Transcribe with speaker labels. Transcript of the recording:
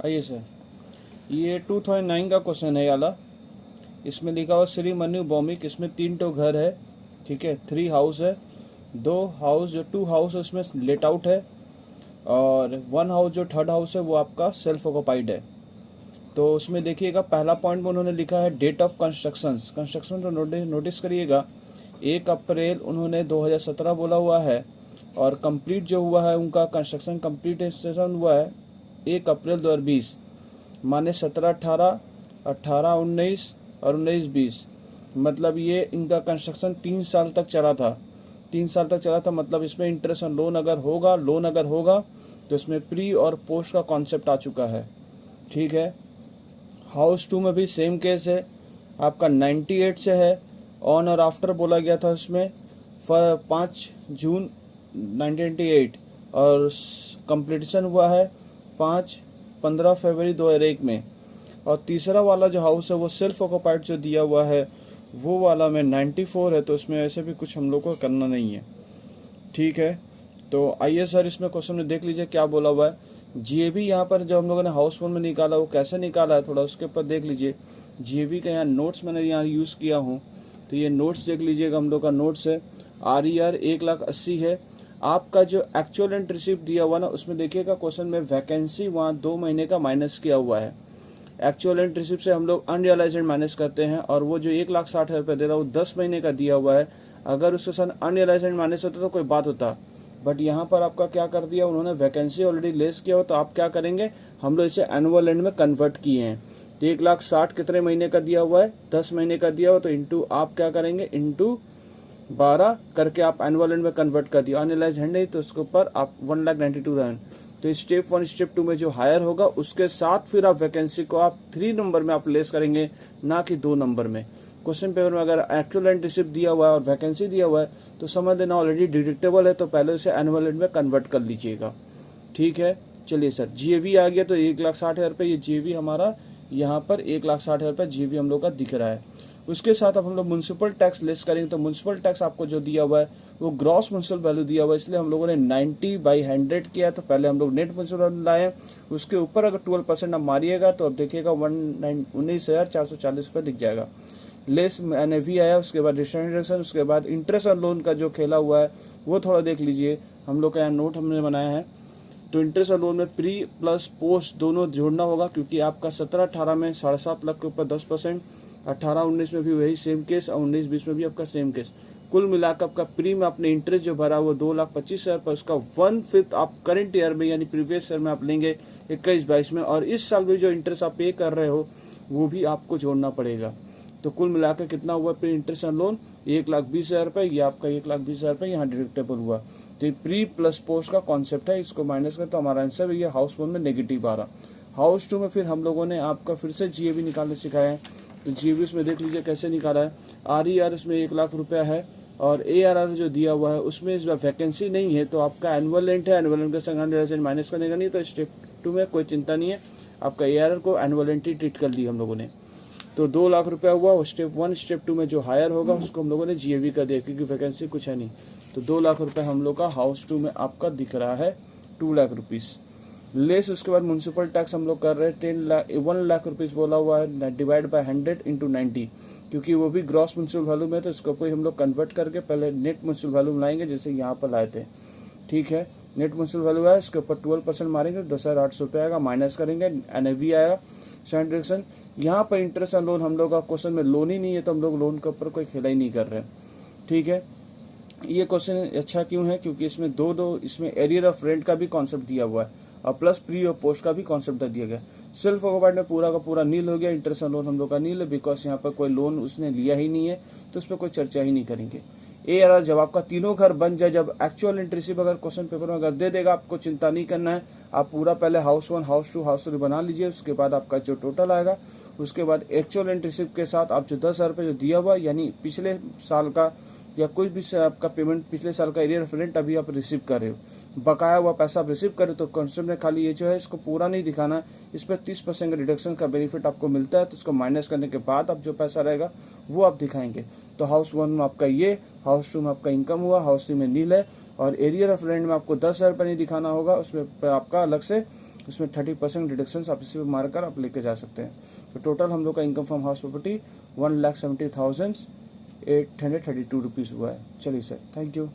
Speaker 1: आइए सर, ये 2009 का क्वेश्चन है वाला। इसमें लिखा हुआ श्री मनु भौमिक, इसमें 3 तो घर है, ठीक है, 3 हाउस है, 2 हाउस जो 2 हाउस उसमें लेट आउट है, और 1 हाउस जो 3rd हाउस है वो आपका सेल्फ ऑक्युपाइड है। तो उसमें देखिएगा पहला पॉइंट में उन्होंने लिखा है डेट ऑफ कंस्ट्रक्शन तो नोटिस करिएगा 1 अप्रैल उन्होंने 2017 बोला हुआ है, और कंप्लीट जो हुआ है उनका कंस्ट्रक्शन कंप्लीटेशन हुआ है 1 अप्रैल 2020, माने 17-18, 18-19 और 19-20, मतलब ये इनका कंस्ट्रक्शन 3 साल तक चला था। 3 साल तक चला था मतलब इसमें इंटरेस्ट ऑन लोन अगर होगा तो इसमें प्री और पोस्ट का कॉन्सेप्ट आ चुका है, ठीक है। हाउस 2 में भी सेम केस है, आपका 98 से है, ऑन और आफ्टर बोला गया था उसमें 5 जून 1998, और कंप्लीटेशन हुआ है 15 फरवरी 2001 में। और तीसरा वाला जो हाउस है वो सेल्फ ऑक्युपाइड जो दिया हुआ है वो वाला में 94 है, तो इसमें ऐसे भी कुछ हम लोग को करना नहीं है, ठीक है। तो आइए सर इसमें क्वेश्चन में देख लीजिए क्या बोला हुआ है। जीएबी यहाँ पर जो हम लोगों ने हाउस 1 में निकाला वो कैसे निकाला है थोड़ा उसके ऊपर देख लीजिए। जीएबी का यहाँ नोट्स मैंने यहाँ यूज़ किया हूँ, तो ये नोट्स देख लीजिएगा, हम लोग का नोट्स है RER 1,80,000 है। आपका जो एक्चुअल एंड रिसीव दिया हुआ ना उसमें देखिएगा क्वेश्चन में वैकेंसी वहाँ 2 महीने का माइनस किया हुआ है। एक्चुअल एंड रिसीव से हम लोग अनरियलाइज्ड माइनस करते हैं, और वो जो 1,60,000 रुपये दे रहा है वो 10 महीने का दिया हुआ है। अगर उसके साथ अनरियलाइज्ड माइनस होता तो कोई बात होता, बट यहाँ पर आपका क्या कर दिया उन्होंने, वैकेंसी ऑलरेडी लेस किया हो, तो आप क्या करेंगे, हम लोग इसे एनुअल एंड में कन्वर्ट किए हैं। तो 1,60,000 कितने महीने का दिया हुआ है, 10 महीने का दिया हुआ, तो इंटू आप क्या करेंगे, इंटू 12 करके आप एनुअल एंड में कन्वर्ट कर दिया। अनरियलाइज्ड है नहीं तो उसके ऊपर आप 1,92,000। तो स्टेप 1 स्टेप 2 में जो हायर होगा उसके साथ फिर आप वैकेंसी को आप 3 नंबर में आप लेस करेंगे, ना कि 2 नंबर में। क्वेश्चन पेपर में अगर एक्चुअल एंड रिसिप्ट दिया हुआ है और वैकेंसी दिया हुआ है तो समझ लेना ऑलरेडी डिडक्टेबल है, तो पहले उसे एनुअल एंड में कन्वर्ट कर लीजिएगा, ठीक है। चलिए सर, जीएवी आ गया, तो 1,60,000 रुपये ये जीएवी हमारा यहाँ पर 1,60,000 रुपये जीएवी हम लोग का दिख रहा है। उसके साथ अब हम लोग म्यूनसिपल टैक्स लेस करेंगे, तो म्यूनसिपल टैक्स आपको जो दिया हुआ है वो ग्रॉस म्यूनसिपल वैल्यू दिया हुआ है, इसलिए हम लोगों ने 90/100 किया। तो पहले हम लोग नेट म्यूनसिपल वैल्यू लाए, उसके ऊपर अगर 12% आप मारिएगा तो अब देखिएगा 19,440 रुपये दिख जाएगा। लेस NAV आया, उसके बाद डिस्ट्रीब्यूशन, उसके बाद इंटरेस्ट और लोन का जो खेला हुआ है वो थोड़ा देख लीजिए। हम लोग का यहाँ नोट हमने बनाया है, तो इंटरेस्ट और लोन में प्री प्लस पोस्ट दोनों जोड़ना होगा, क्योंकि आपका 17-18 में 7.5 लाख के ऊपर 10%, 18-19 में भी वही सेम केस, और 19-20 में भी आपका सेम केस। कुल मिलाकर आपका प्री में आपने इंटरेस्ट जो भरा वो 2,25,000 पर, उसका 1/5 आप करंट ईयर में यानी प्रीवियस ईयर में आप लेंगे 21-22 में, और इस साल भी जो इंटरेस्ट आप पे कर रहे हो वो भी आपको जोड़ना पड़ेगा। तो कुल मिलाकर कितना हुआ प्री इंटरेस्ट और लोन, 1,20,000 रुपये, ये आपका 1,20,000 रुपये यहाँ डिडक्टेबल हुआ। तो प्री प्लस पोस्ट का कॉन्सेप्ट है, इसको माइनस कर तो हमारा आंसर ये हाउस 1 में नेगेटिव आ रहा। हाउस 2 में फिर हम लोगों ने आपका फिर से जीएबी निकालने सिखाया है, तो जीएबी उसमें देख लीजिए कैसे निकाला है। RER उसमें 1,00,000 रुपया है, और ARR जो दिया हुआ है उसमें इस बार वैकेंसी नहीं है, तो आपका एनुअल रेंट है, एनुअल रेंट के संग माइनस करने का नहीं, तो स्टेप 2 में कोई चिंता नहीं है, आपका ARR को एनुअल रेंट ही ट्रीट कर दी हम लोगों ने। तो 2,00,000 रुपया हुआ। स्टेप 1 स्टेप 2 में जो हायर होगा उसको हम लोगों ने जीएवी कर दिया, क्योंकि वैकेंसी कुछ है नहीं। तो 2,00,000 रुपये हम लोग का हाउस 2 में आपका दिख रहा है 2,00,000 रुपीज़ लेस। उसके बाद म्यूनसिपल टैक्स हम लोग कर रहे हैं 1,00,000 रुपीज़ बोला हुआ है, डिवाइड बाय 100 × 90, क्योंकि वो भी ग्रॉस म्यूनसिपल वैल्यू में, तो इसको कोई हम लोग कन्वर्ट करके पहले नेट म्यूनसिपल वैल्यू में लाएंगे, जैसे यहाँ पर लाए थे, ठीक है। नेट म्यूनसिपल वैल्यू है, इसके ऊपर 12% मारेंगे, 10,800 रुपये आएगा, माइनस करेंगे, NAV आएगा, स्टैंडर्ड डिडक्शन। यहाँ पर इंटरेस्ट और लोन हम लोग का क्वेश्चन में लोन ही नहीं है, तो हम लोग लोन के ऊपर कोई खेला ही नहीं कर रहे हैं, ठीक है। ये क्वेश्चन अच्छा क्यों है, क्योंकि इसमें दो इसमें एरियर ऑफ रेंट का भी कॉन्सेप्ट दिया हुआ है, और प्लस प्री और पोस्ट का भी कॉन्सेप्ट दिया गया। सेल्फ ऑक्युपाइड में पूरा का पूरा नील हो गया, इंटरेस्ट और लोन हम लोग का नील है, बिकॉज यहाँ पर कोई लोन उसने लिया ही नहीं है, तो उस पर कोई चर्चा ही नहीं करेंगे। ARR जब आपका तीनों घर बन जाए, जब एक्चुअल एंड रिसीव अगर क्वेश्चन पेपर में अगर दे देगा, आपको चिंता नहीं करना है, आप पूरा पहले हाउस 1 हाउस 2 हाउस 3 बना लीजिए, उसके बाद आपका जो टोटल आएगा, उसके बाद एक्चुअल एंड रिसीव के साथ आप जो 10,000 रुपये जो दिया हुआ यानी पिछले साल का या कोई भी आपका पेमेंट पिछले साल का एरियर ऑफ रेंट अभी आप रिसीव कर रहे हो, बकाया हुआ पैसा आप रिसीव कर रहे हो, तो कॉन्सेप्ट में खाली ये जो है इसको पूरा नहीं दिखाना, इस पर 30% का रिडक्शन का बेनिफिट आपको मिलता है, तो उसको माइनस करने के बाद आप जो पैसा रहेगा वो आप दिखाएंगे। तो हाउस 1 में आपका ये, हाउस 2 में आपका इनकम हुआ, हाउस 3 में नील है, और एरियर ऑफ रेंट में आपको 10,000 रुपये नहीं दिखाना होगा, उसमें आपका अलग से उसमें 30% डिडक्शन आप इसी पे मारकर आप लेके जा सकते हैं। तो टोटल हम लोग का income from house property 1,70,832 rupees हुआ है। चलिए सर, थैंक यू।